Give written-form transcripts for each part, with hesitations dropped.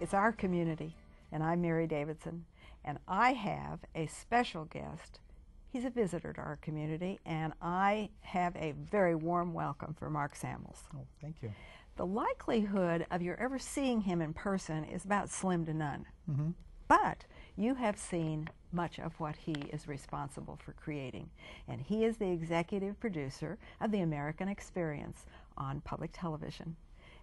It's our community, and I'm Mary Davidson, and I have a special guest. He's a visitor to our community, and I have a very warm welcome for Mark Samels. Oh, thank you. The likelihood of your ever seeing him in person is about slim to none. Mm-hmm. But you have seen much of what he is responsible for creating. And he is the executive producer of The American Experience on public television.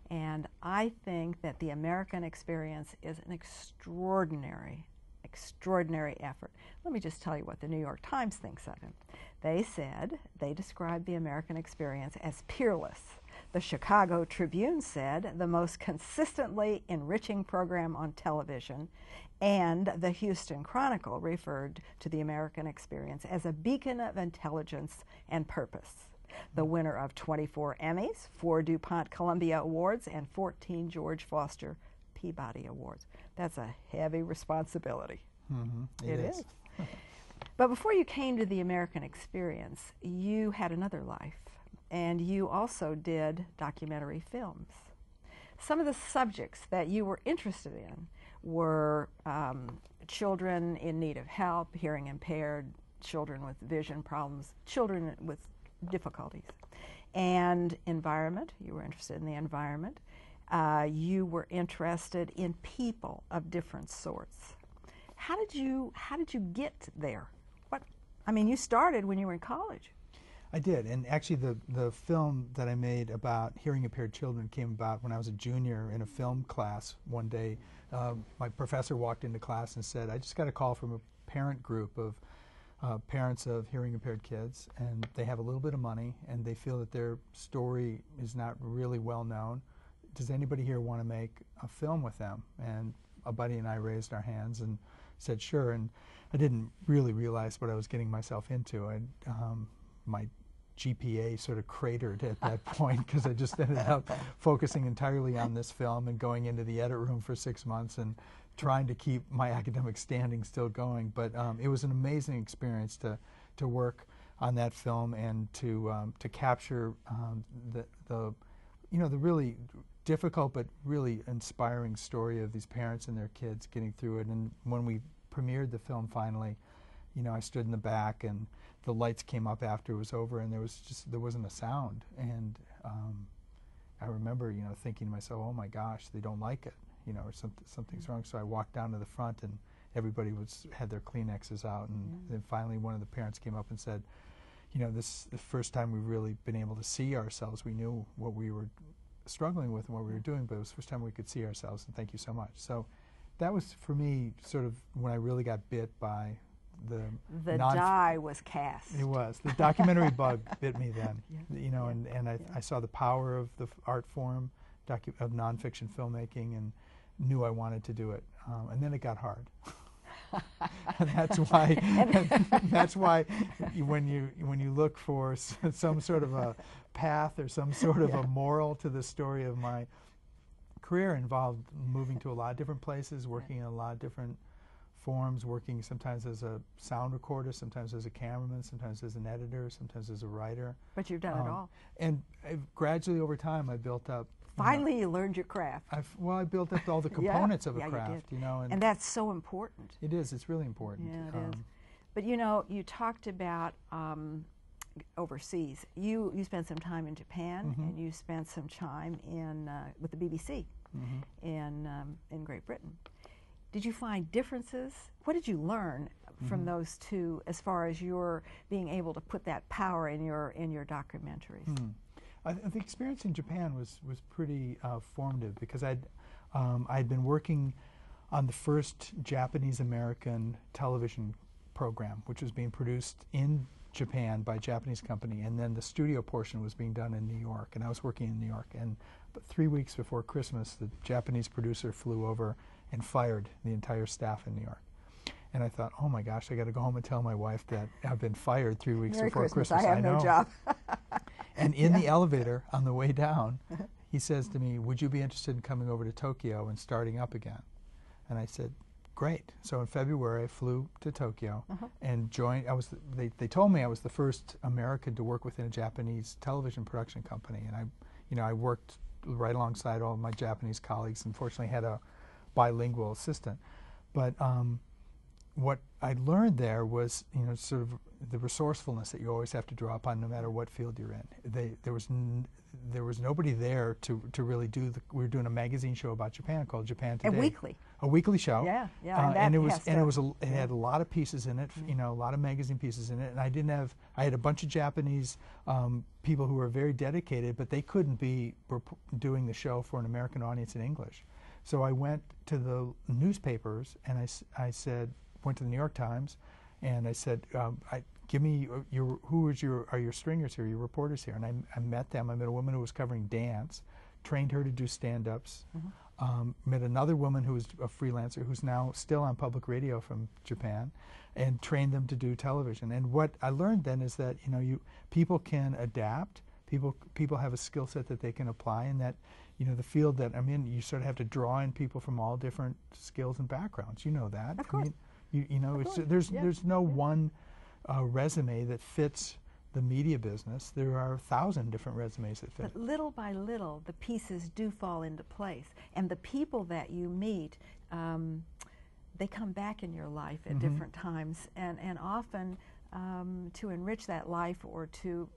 And I think that The American Experience is an extraordinary effort. Let me just tell you what the New York Times thinks of him. They described The American Experience as peerless. The Chicago Tribune said the most consistently enriching program on television, and the Houston Chronicle referred to The American Experience as a beacon of intelligence and purpose. The winner of 24 Emmys, 4 DuPont Columbia Awards, and 14 George Foster Peabody Awards. That's a heavy responsibility. Mm-hmm. It is. But before you came to The American Experience, you had another life, and you also did documentary films. Some of the subjects that you were interested in were children in need of help, hearing impaired, children with vision problems, children with difficulties, and environment. You were interested in the environment. You were interested in people of different sorts. How did you get there? I mean, you started when you were in college. I did, and actually the film that I made about hearing impaired children came about when I was a junior in a film class one day. My professor walked into class and said, I just got a call from a parent group of parents of hearing impaired kids, and they have a little bit of money, and they feel that their story is not really well known. Does anybody here want to make a film with them? And a buddy and I raised our hands and said sure, and I didn't really realize what I was getting myself into. My GPA sort of cratered at that point because I just ended up focusing entirely on this film and going into the edit room for 6 months and trying to keep my academic standing still going. But it was an amazing experience to work on that film and to capture the really difficult but really inspiring story of these parents and their kids getting through it. And when we premiered the film finally, I stood in the back and the lights came up after it was over, and there wasn't a sound. And I remember thinking to myself, oh my gosh, they don't like it, or something's wrong. So I walked down to the front, and everybody had their Kleenexes out, and then finally one of the parents came up and said, this is the first time we've really been able to see ourselves. We knew what we were struggling with and what we were doing, but it was the first time we could see ourselves, and thank you so much. So that was, for me, sort of when I really got bit by the die was cast. It was. The documentary bug bit me then, Yeah. and I saw the power of the art form of nonfiction filmmaking and knew I wanted to do it. And then it got hard. And that's why when you look for some sort of a path or some sort of a moral to the story of my career, involved moving to a lot of different places, working in a lot of different forms, working sometimes as a sound recorder, sometimes as a cameraman, sometimes as an editor, sometimes as a writer. But you've done it all. And gradually over time I built up. Finally you learned your craft. I built up all the components of a craft, and that's so important. It is. It's really important. Yeah, it is. But you talked about overseas. You spent some time in Japan, and you spent some time with the BBC in Great Britain. Did you find differences? What did you learn from those two as far as your being able to put that power in your documentaries? The experience in Japan was pretty formative because I'd been working on the first Japanese-American television program, which was being produced in Japan by a Japanese company, and then the studio portion was being done in New York, and I was working in New York. And but 3 weeks before Christmas, the Japanese producer flew over and fired the entire staff in New York. And I thought, oh my gosh, I got to go home and tell my wife that I've been fired 3 weeks before Christmas. I have no job. And in the elevator on the way down, he says to me, would you be interested in coming over to Tokyo and starting up again? And I said, great. So in February, I flew to Tokyo and joined. They told me I was the first American to work within a Japanese television production company, and I worked right alongside all of my Japanese colleagues. Unfortunately, had a bilingual assistant. But what I learned there was, sort of the resourcefulness that you always have to draw upon no matter what field you're in. There was nobody there to really do we were doing a magazine show about Japan called Japan Today. A weekly show. Yeah. And it had a lot of pieces in it, a lot of magazine pieces in it. And I had a bunch of Japanese people who were very dedicated, but they couldn't be doing the show for an American audience in English. So I went to the newspapers and I said, went to the New York Times, and I said, give me are your stringers here, your reporters here? And I met them. I met a woman who was covering dance, trained her to do stand-ups. Met another woman who was a freelancer who's now still on public radio from Japan, and trained them to do television. And what I learned then is that people can adapt. People have a skill set that they can apply, and that the field that I'm in, you sort of have to draw in people from all different skills and backgrounds. You know that. Of course. There's no one resume that fits the media business. There are 1,000 different resumes that fit. But little by little, the pieces do fall into place. And the people that you meet, they come back in your life at different times, and often to enrich that life or to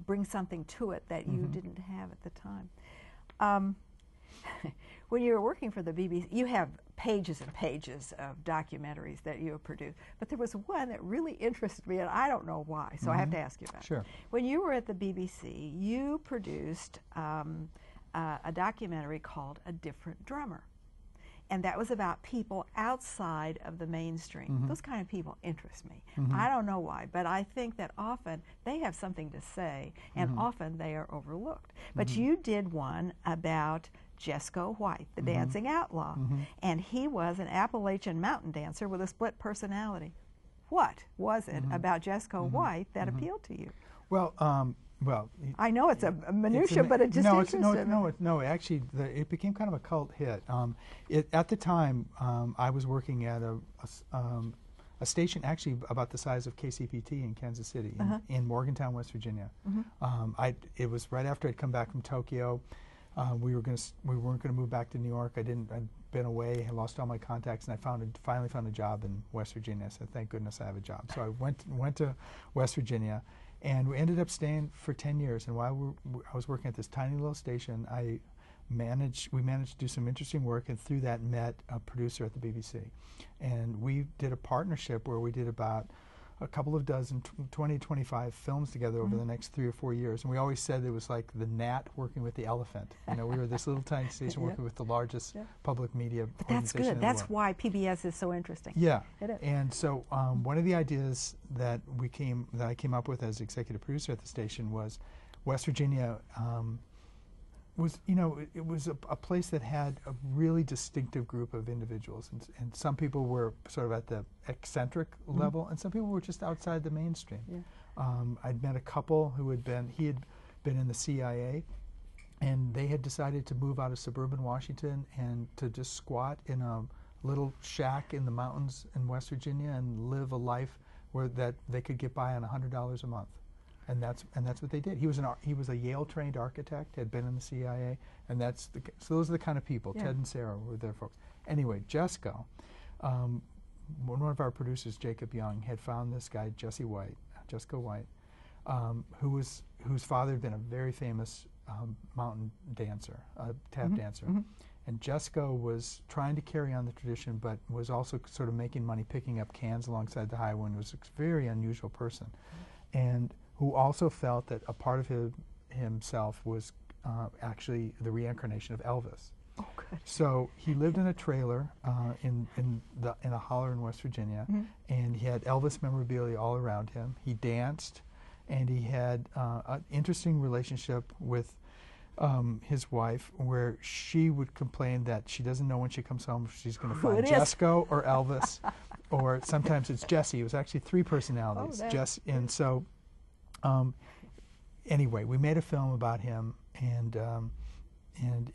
bring something to it that you didn't have at the time. When you were working for the BBC, you have pages and pages of documentaries that you have produced, but there was one that really interested me, and I don't know why, so I have to ask you about it. When you were at the BBC, you produced a documentary called A Different Drummer, and that was about people outside of the mainstream. Those kind of people interest me. I don't know why, but I think that often they have something to say, and often they are overlooked. But you did one about Jesco White, the dancing outlaw, and he was an Appalachian mountain dancer with a split personality. What was it about Jesco White that appealed to you? Well, I know it's a minutia, but it just interested me. No, actually, it became kind of a cult hit. At the time, I was working at a station actually about the size of KCPT in Kansas City, in Morgantown, West Virginia. It was right after I'd come back from Tokyo. We weren't going to move back to New York. I'd been away, I lost all my contacts, and I finally found a job in West Virginia. I said, thank goodness I have a job. So I went to West Virginia, and we ended up staying for 10 years. And while I was working at this tiny little station, we managed to do some interesting work, and through that met a producer at the BBC. And we did a partnership where we did about a couple of dozen, 20, 25 films together over the next 3 or 4 years. And we always said it was like the gnat working with the elephant. We were this little tiny station working with the largest public media But that's good. That's why PBS is so interesting. Yeah. It is. And so one of the ideas that I came up with as executive producer at the station was West Virginia it was a place that had a really distinctive group of individuals, and some people were sort of at the eccentric level, and some people were just outside the mainstream. I'd met a couple who he had been in the CIA, and they had decided to move out of suburban Washington and to just squat in a little shack in the mountains in West Virginia and live a life where that they could get by on $100 a month. And that's what they did. He was a Yale-trained architect, had been in the CIA, and so those are the kind of people. Ted and Sarah were their folks. Anyway, Jesco, one of our producers, Jacob Young, had found this guy, Jesco White, whose father had been a very famous mountain dancer, a tap dancer. And Jesco was trying to carry on the tradition, but was also sort of making money picking up cans alongside the highway, and was a very unusual person. And who also felt that a part of himself was actually the reincarnation of Elvis. Oh, good. So he lived in a trailer in a holler in West Virginia, and he had Elvis memorabilia all around him. He danced, and he had an interesting relationship with his wife, where she would complain that she doesn't know when she comes home if she's going to find Jesco or Elvis, or sometimes it's Jesse. It was actually 3 personalities. And so. Anyway, we made a film about him, and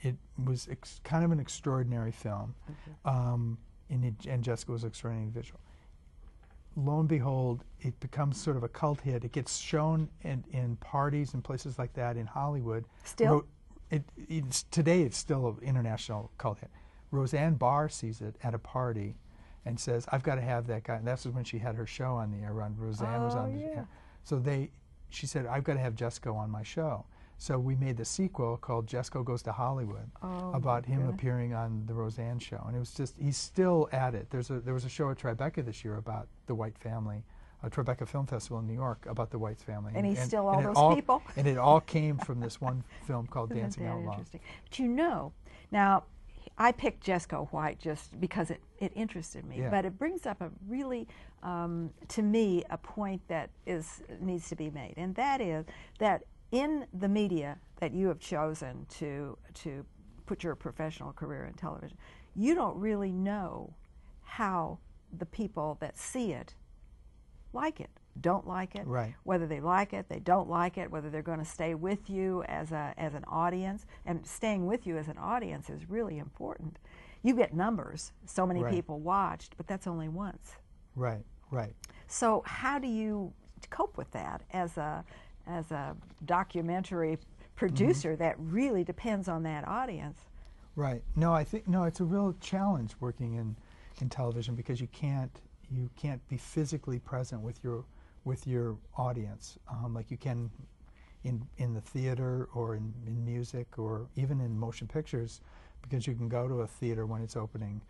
it was kind of an extraordinary film. And Jesco was an extraordinary individual. Lo and behold, it becomes sort of a cult hit. It gets shown in parties and places like that in Hollywood. Still? Today it's still an international cult hit. Roseanne Barr sees it at a party and says, I've got to have that guy. And that's when she had her show on the air run. Roseanne was on the air. So she said, I've got to have Jesco on my show. So we made the sequel called Jesco Goes to Hollywood about him appearing on the Roseanne show. And it was just, he's still at it. There was a show at Tribeca this year about the White family, Tribeca Film Festival in New York, about the White family. And he's still all those people? And it all came from this one film called Dancing Out Loud. Interesting. But you know, now, I picked Jesco White just because it interested me, but it brings up a really, to me, a point that needs to be made, and that is that in the media that you have chosen to put your professional career in television, you don't really know how the people that see it like it, don't like it, whether they like it, they don't like it, whether they're going to stay with you as an audience. And staying with you as an audience is really important. You get numbers, so many people watched, but that's only once. Right. So how do you cope with that as a documentary producer that really depends on that audience? Right. No, I think it's a real challenge working in television, because you can't be physically present with your audience like you can in the theater or in music or even in motion pictures, because you can go to a theater when it's opening.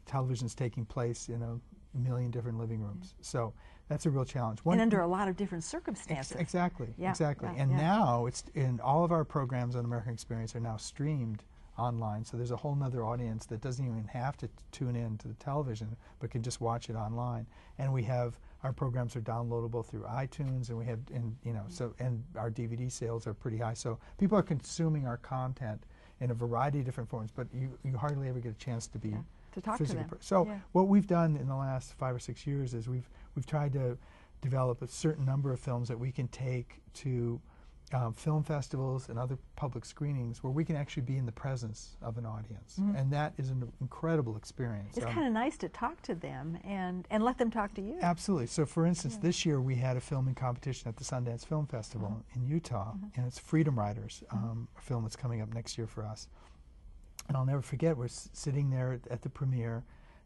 Television's taking place in a million different living rooms, so that's a real challenge. And under a lot of different circumstances. Exactly. And now all of our programs on American Experience are now streamed online, so there's a whole nother audience that doesn't even have to tune in to the television, but can just watch it online. And our programs are downloadable through iTunes, and we have, and our DVD sales are pretty high. So people are consuming our content in a variety of different forms, but you hardly ever get a chance to be to talk to them. So what we've done in the last 5 or 6 years is we've tried to develop a certain number of films that we can take to film festivals and other public screenings where we can actually be in the presence of an audience. And that is an incredible experience. It's kind of nice to talk to them and let them talk to you. Absolutely. So for instance, this year we had a filming competition at the Sundance Film Festival in Utah, and it's Freedom Riders, a film that's coming up next year for us. And I'll never forget, we're sitting there at the premiere,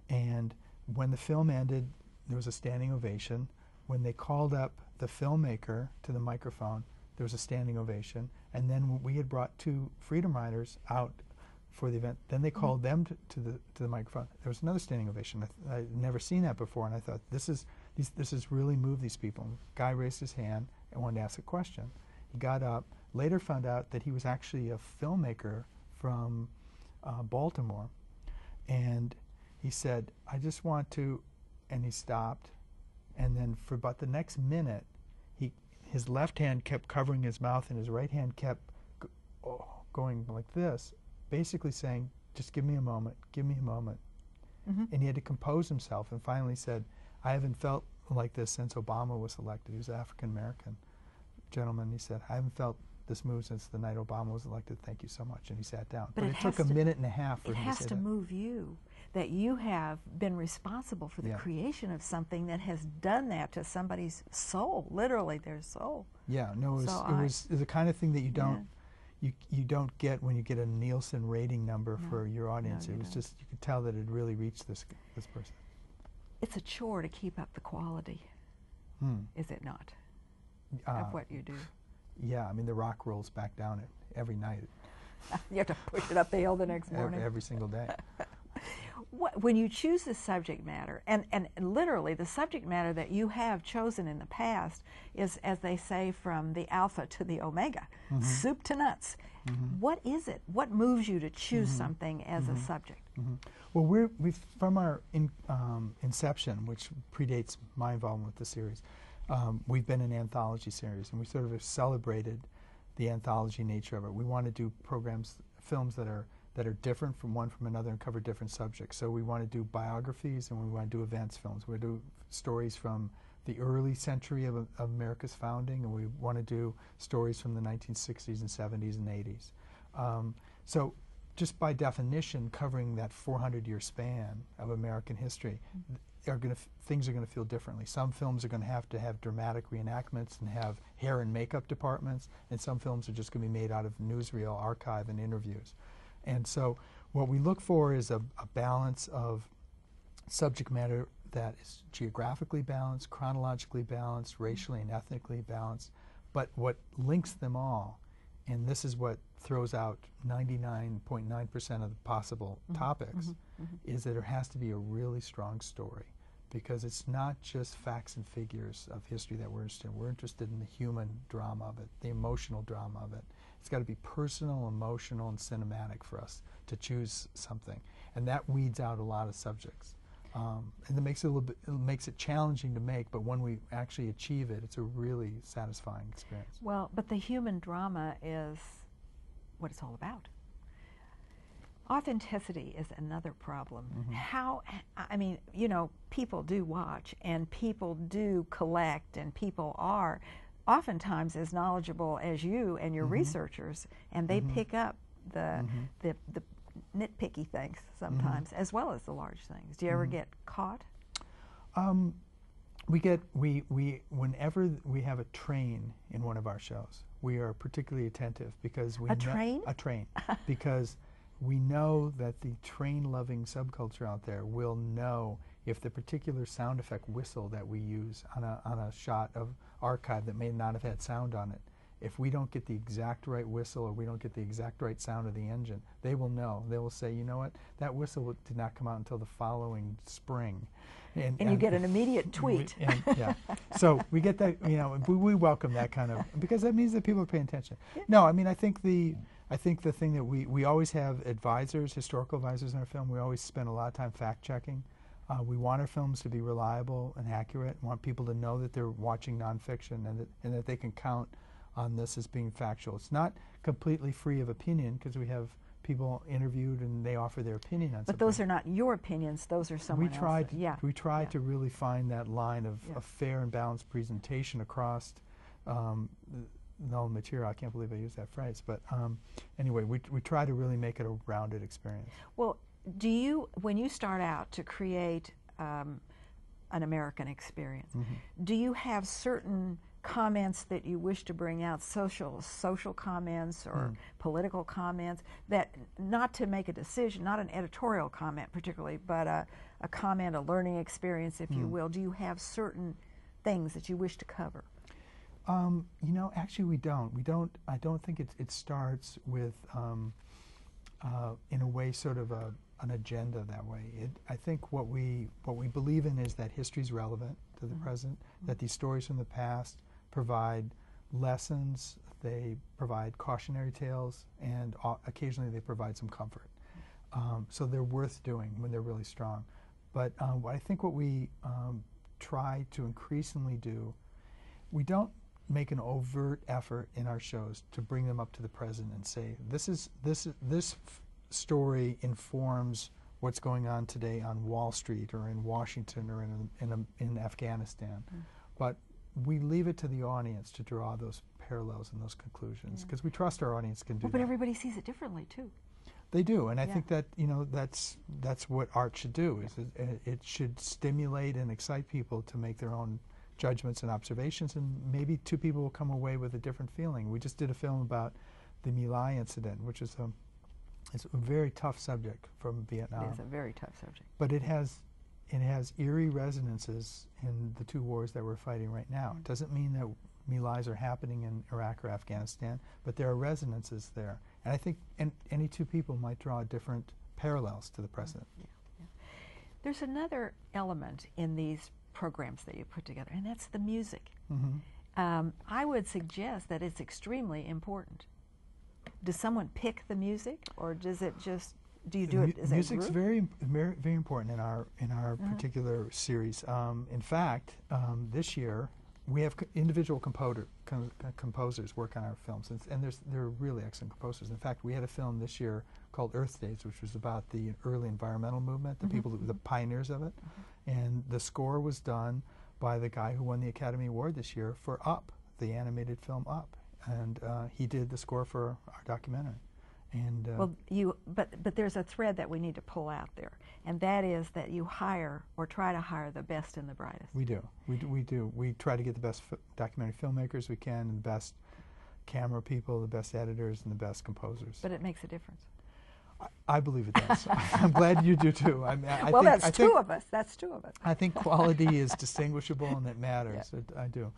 and when the film ended, there was a standing ovation. When they called up the filmmaker to the microphone, there was a standing ovation. And then we had brought 2 Freedom Riders out for the event. Then they called them to the microphone. There was another standing ovation. I'd never seen that before, and I thought, this has really moved these people. And the guy raised his hand and wanted to ask a question. He got up, later found out that he was actually a filmmaker from Baltimore, and he said, I just want to, and he stopped, and then for about the next minute, his left hand kept covering his mouth and his right hand kept going like this, basically saying, just give me a moment, give me a moment. And he had to compose himself and finally said, I haven't felt like this since Obama was elected. He was an African-American gentleman. He said, I haven't felt this move since the night Obama was elected. Thank you so much. And he sat down. But it took a minute and a half for him to say that. It has to move you, that you have been responsible for the creation of something that has done that to somebody's soul, literally their soul. Yeah, no, it was the kind of thing that you don't get when you get a Nielsen rating number for your audience. It was just, you could tell that it really reached this person. It's a chore to keep up the quality, is it not, of what you do? Yeah, I mean, the rock rolls back down every night. You have to push it up the hill the next morning. Every single day. When you choose the subject matter, and literally the subject matter that you have chosen in the past is, as they say, from the alpha to the omega, soup to nuts. What is it? What moves you to choose something as a subject? Well, we've from our inception, which predates my involvement with the series, we've been an anthology series, and we sort of celebrated the anthology nature of it. We want to do films that are different from one from another and cover different subjects. So we want to do biographies, and we want to do events films. We do stories from the early century of America's founding, and we want to do stories from the 1960s and 70s and 80s. So just by definition, covering that 400-year span of American history, things are going to feel differently. Some films are going to have dramatic reenactments and have hair and makeup departments, and some films are just going to be made out of newsreel archive and interviews. And so What we look for is a balance of subject matter that is geographically balanced, chronologically balanced, racially and ethnically balanced, but what links them all, and this is what throws out 99.9% of the possible topics, is that there has to be a really strong story, because it's not just facts and figures of history that we're interested in. We're interested in the human drama of it, the emotional drama of it. It's got to be personal, emotional, and cinematic for us to choose something, and that weeds out a lot of subjects. And it makes it a little bit, it makes it challenging to make, but when we actually achieve it, it's a really satisfying experience. Well, but the human drama is what it's all about. Authenticity is another problem. How, I mean, you know, people do watch and people do collect and people are oftentimes as knowledgeable as you and your researchers, and they pick up the nitpicky things sometimes, as well as the large things. Do you ever get caught? Whenever we have a train in one of our shows, we are particularly attentive, because we A train? A train, because we know that the train-loving subculture out there will know if the particular sound effect whistle that we use on a shot of archive that may not have had sound on it, if we don't get the exact right whistle or we don't get the exact right sound of the engine, they will know. They will say, you know what, that whistle did not come out until the following spring. And you get an immediate tweet. Yeah. So we get that, you know, we welcome that kind of, because that means that people are paying attention. No, I mean, I think the thing that we always have advisors, historical advisors in our film. We always spend a lot of time fact-checking. We want our films to be reliable and accurate. We want people to know that they're watching nonfiction and that they can count on this as being factual. It's not completely free of opinion, because we have people interviewed and they offer their opinion on something. But those are not your opinions, those are someone else's. We try to really find that line of a fair and balanced presentation across the material. I can't believe I used that phrase, but anyway, we try to really make it a rounded experience. Well, do you, when you start out to create an American experience, do you have certain comments that you wish to bring out, social comments or political comments, that not to make a decision, not an editorial comment particularly, but a comment, a learning experience, if you will? Do you have certain things that you wish to cover? You know, actually we don't. I don't think it starts with, in a way, sort of an agenda that way. I think what we believe in is that history is relevant to the present, that these stories from the past provide lessons, they provide cautionary tales, and occasionally they provide some comfort. So they're worth doing when they're really strong. But I think what we try to increasingly do, we don't make an overt effort in our shows to bring them up to the present and say, this story informs what's going on today on Wall Street or in Washington or in Afghanistan. But we leave it to the audience to draw those parallels and those conclusions, because we trust our audience can do that. But everybody sees it differently too. They do, and I think that, you know, that's what art should do. Is it should stimulate and excite people to make their own judgments and observations, and maybe two people will come away with a different feeling. We just did a film about the My Lai incident, which is it's a very tough subject from Vietnam. It is a very tough subject. But it has eerie resonances in the two wars that we're fighting right now. It doesn't mean that My Lais are happening in Iraq or Afghanistan, but there are resonances there. And I think any two people might draw different parallels to the present. There's another element in these programs that you put together, and that's the music. I would suggest that it's extremely important. Does someone pick the music, or does it just, do you do it as a group? Music's very, very, very important in our particular series. In fact, this year we have individual composers work on our films, and they're really excellent composers. In fact, we had a film this year called Earth Days, which was about the early environmental movement, the people, the pioneers of it, and the score was done by the guy who won the Academy Award this year for Up, the animated film Up, and he did the score for our documentary. And well, but there's a thread that we need to pull out there, and that is that you hire or try to hire the best and the brightest. We do. We try to get the best documentary filmmakers we can, and the best camera people, the best editors, and the best composers. But it makes a difference. I believe it does. I'm glad you do too. Well, that's two of us. That's two of us. I think quality is distinguishable and it matters. Yeah. I do.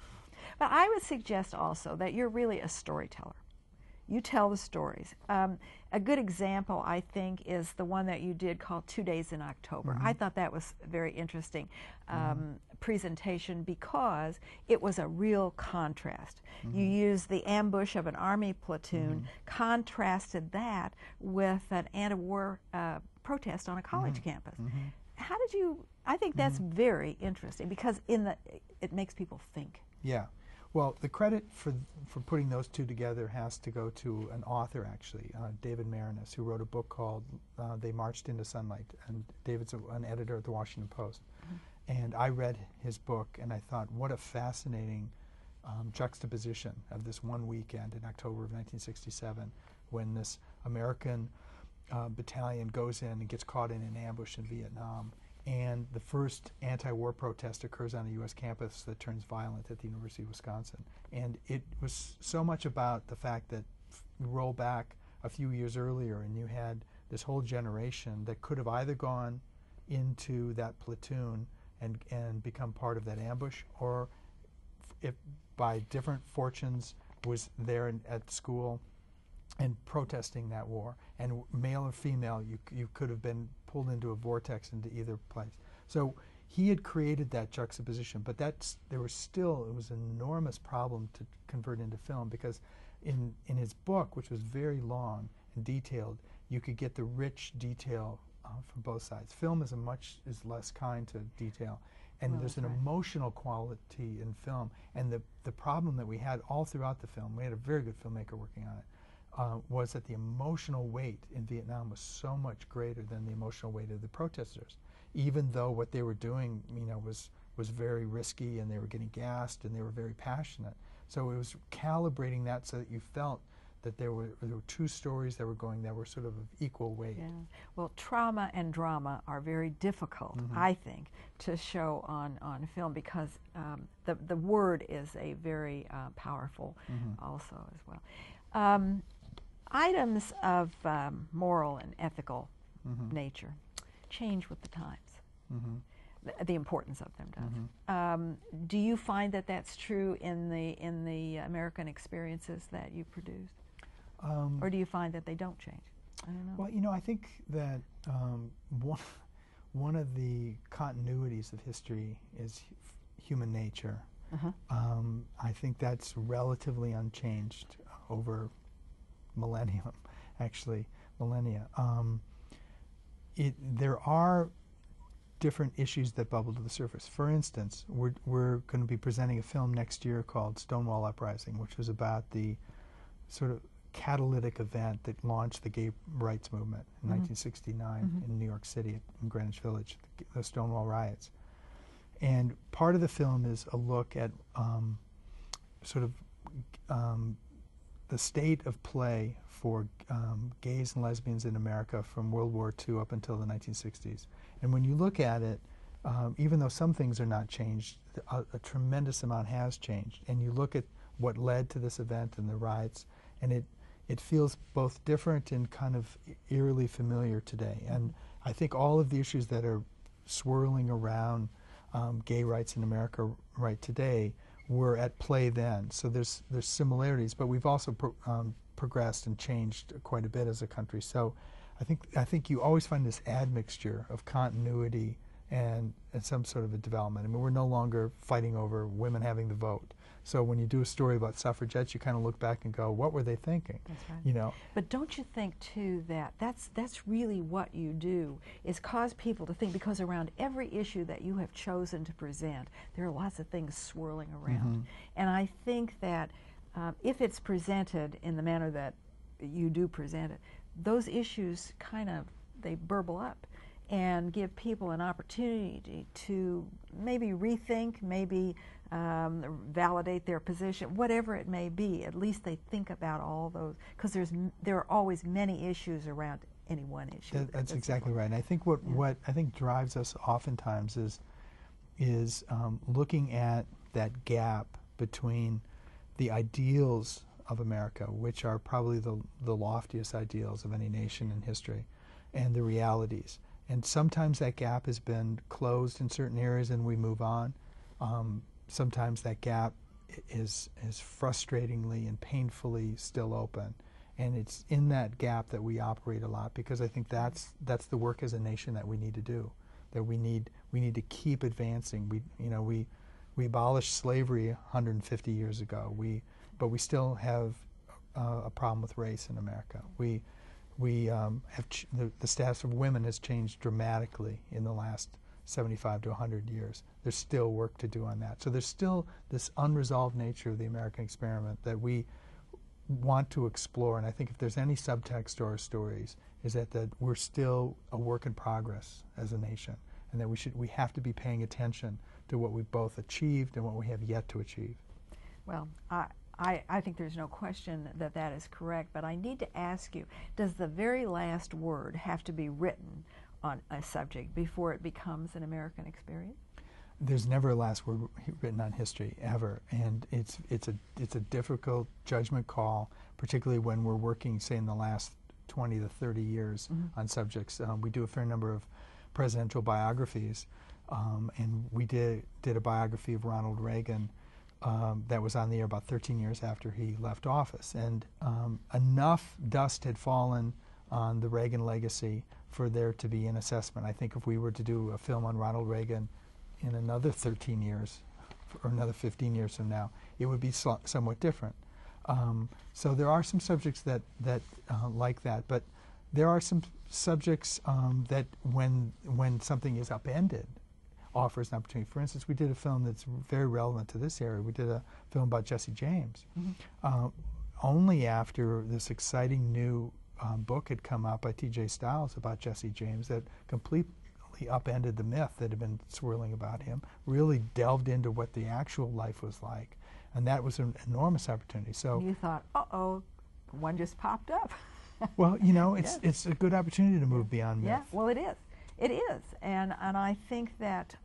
But I would suggest also that you're really a storyteller. You tell the stories. A good example, I think, is the one that you did called 2 Days in October. Mm-hmm. I thought that was a very interesting presentation because it was a real contrast. Mm-hmm. You used the ambush of an army platoon, contrasted that with an anti-war protest on a college campus. How did you, I think that's very interesting because it makes people think. Yeah. Well, the credit for putting those two together has to go to an author, actually, David Marinas, who wrote a book called They Marched into Sunlight. And David's an editor at the Washington Post. And I read his book, and I thought, what a fascinating juxtaposition of this one weekend in October of 1967 when this American battalion goes in and gets caught in an ambush in Vietnam. And the first anti-war protest occurs on a U.S. campus that turns violent at the University of Wisconsin. And it was so much about the fact that you roll back a few years earlier and you had this whole generation that could have either gone into that platoon and become part of that ambush, or if by different fortunes was there at school and protesting that war. And male or female, you could have been pulled into a vortex into either place. So he had created that juxtaposition, but it was an enormous problem to convert into film, because in his book, which was very long and detailed, you could get the rich detail from both sides. Film is less kind to detail, and there's an emotional quality in film. And the problem that we had all throughout the film, we had a very good filmmaker working on it, was that the emotional weight in Vietnam was so much greater than the emotional weight of the protesters, even though what they were doing, was very risky, and they were getting gassed, and they were very passionate. So it was calibrating that so that you felt that there were two stories that were going that were sort of equal weight. Yeah. Well, trauma and drama are very difficult, I think, to show on film, because the word is a very powerful also as well. Items of moral and ethical nature change with the times. The importance of them does. Do you find that that's true in the American experiences that you produce, or do you find that they don't change? I don't know. Well, I think that one of the continuities of history is human nature. I think that's relatively unchanged over millennia. There are different issues that bubble to the surface. For instance, we're going to be presenting a film next year called Stonewall Uprising, which was about the sort of catalytic event that launched the gay rights movement in 1969 in New York City, in Greenwich Village, the Stonewall riots. And part of the film is a look at the state of play for gays and lesbians in America from World War II up until the 1960s. And when you look at it, even though some things are not changed, a tremendous amount has changed. And you look at what led to this event and the riots, and it feels both different and kind of eerily familiar today. And I think all of the issues that are swirling around gay rights in America right today were at play then. So there's similarities, but we've also progressed and changed quite a bit as a country. So I think you always find this admixture of continuity and some sort of a development. I mean, we're no longer fighting over women having the vote. So when you do a story about suffragettes, you kind of look back and go, what were they thinking? That's right. But don't you think too that that's really what you do, is cause people to think, because around every issue that you have chosen to present, there are lots of things swirling around. And I think that if it's presented in the manner that you do present it, those issues they burble up and give people an opportunity to maybe rethink, maybe validate their position, whatever it may be. At least they think about all those, because there are always many issues around any one issue. That's exactly right. And I think what I think drives us oftentimes is looking at that gap between the ideals of America, which are probably the loftiest ideals of any nation in history, and the realities. And sometimes that gap has been closed in certain areas and we move on. Sometimes that gap is frustratingly and painfully still open. And it's in that gap that we operate a lot, because I think that's the work as a nation that we need to do. That we need to keep advancing. We abolished slavery 150 years ago. But we still have a problem with race in America. The status of women has changed dramatically in the last 75 to 100 years. There's still work to do on that. So there's still this unresolved nature of the American experiment that we want to explore. And I think if there's any subtext to our stories, is that we're still a work in progress as a nation, and that we have to be paying attention to what we've both achieved and what we have yet to achieve. Well, I think there's no question that that is correct, but I need to ask you, does the very last word have to be written on a subject before it becomes an American experience? There's never a last word written on history, ever, and it's a difficult judgment call, particularly when we're working, say, in the last 20 to 30 years on subjects. We do a fair number of presidential biographies, and we did a biography of Ronald Reagan that was on the air about 13 years after he left office, and enough dust had fallen on the Reagan legacy for there to be an assessment. I think if we were to do a film on Ronald Reagan in another 13 years or another 15 years from now, it would be somewhat different. So there are some subjects that like that, but there are some subjects that when something is upended, offers an opportunity. For instance, we did a film that's very relevant to this area. We did a film about Jesse James. Only after this exciting new book had come out by T.J. Stiles about Jesse James that completely upended the myth that had been swirling about him, really delved into what the actual life was like, and that was an enormous opportunity. So you thought, uh-oh, one just popped up. Well, it's a good opportunity to move beyond myth. Yeah, well, it is. It is, and I think that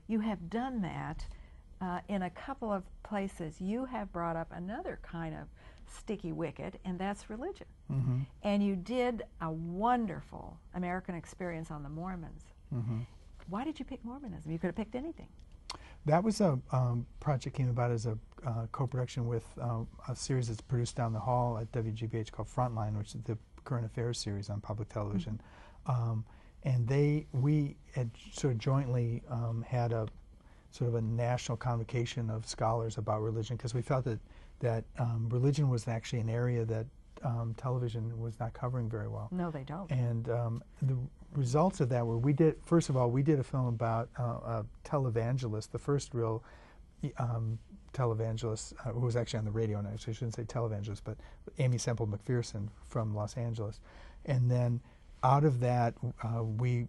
you have done that in a couple of places. You have brought up another kind of sticky wicket, and that's religion. And you did a wonderful American experience on the Mormons. Why did you pick Mormonism? You could have picked anything. That was a project came about as a co-production with a series that's produced down the hall at WGBH called Frontline, which is the current affairs series on public television. And we had sort of jointly had a sort of a national convocation of scholars about religion, because we felt that religion was actually an area that television was not covering very well. No, they don't. And the results of that were, first of all, we did a film about a televangelist, the first real televangelist who was actually on the radio, and I shouldn't say televangelist, but Amy Semple McPherson from Los Angeles. And then out of that, we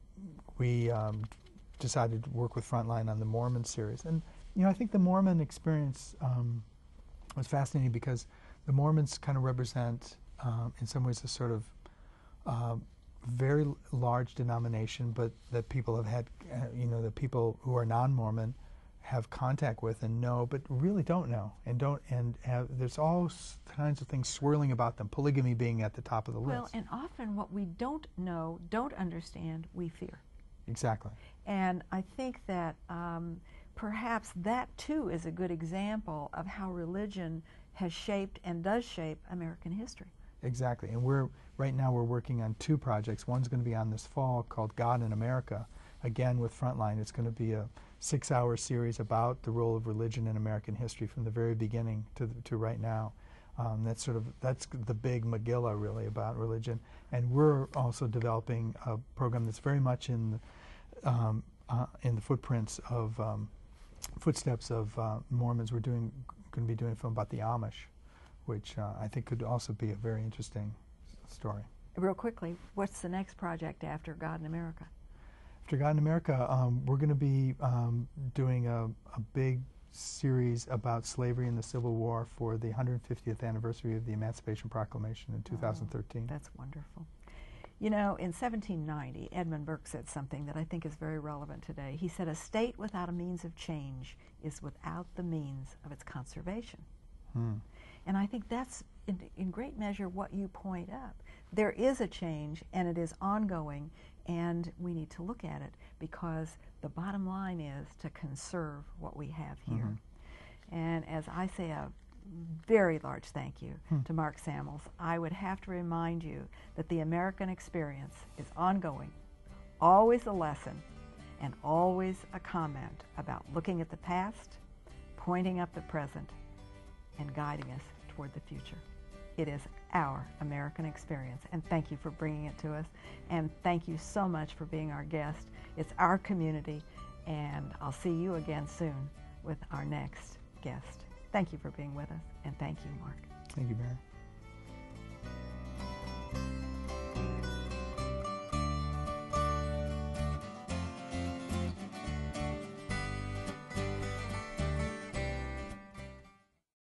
decided to work with Frontline on the Mormon series. And I think the Mormon experience was fascinating because the Mormons kind of represent, in some ways, a sort of very large denomination, but that people have had, the people who are non-Mormon have contact with and know, but really don't know, and there's all kinds of things swirling about them. Polygamy being at the top of the list. Well, and often what we don't know, don't understand, we fear. Exactly. And I think that perhaps that too is a good example of how religion has shaped and does shape American history. Exactly. And right now we're working on two projects. One's going to be on this fall called God in America, again with Frontline. It's going to be a 6-hour series about the role of religion in American history from the very beginning to right now. That's the big Megillah, really, about religion. And we're also developing a program that's very much in the footsteps of Mormons. We're going to be doing a film about the Amish, which I think could also be a very interesting story. Real quickly, what's the next project after God in America? After God in America, we're going to be doing a big series about slavery and the Civil War for the 150th anniversary of the Emancipation Proclamation in 2013. That's wonderful. In 1790, Edmund Burke said something that I think is very relevant today. He said, "A state without a means of change is without the means of its conservation." And I think that's in great measure what you point up, there is a change, and it is ongoing, and we need to look at it, because the bottom line is to conserve what we have here. And as I say a very large thank you to Mark Samels, I would have to remind you that the American experience is ongoing, always a lesson, and always a comment about looking at the past, pointing up the present, and guiding us toward the future. It is our American experience, and thank you for bringing it to us, and thank you so much for being our guest. It's our community, and I'll see you again soon with our next guest. Thank you for being with us, and thank you, Mark. Thank you, Mary.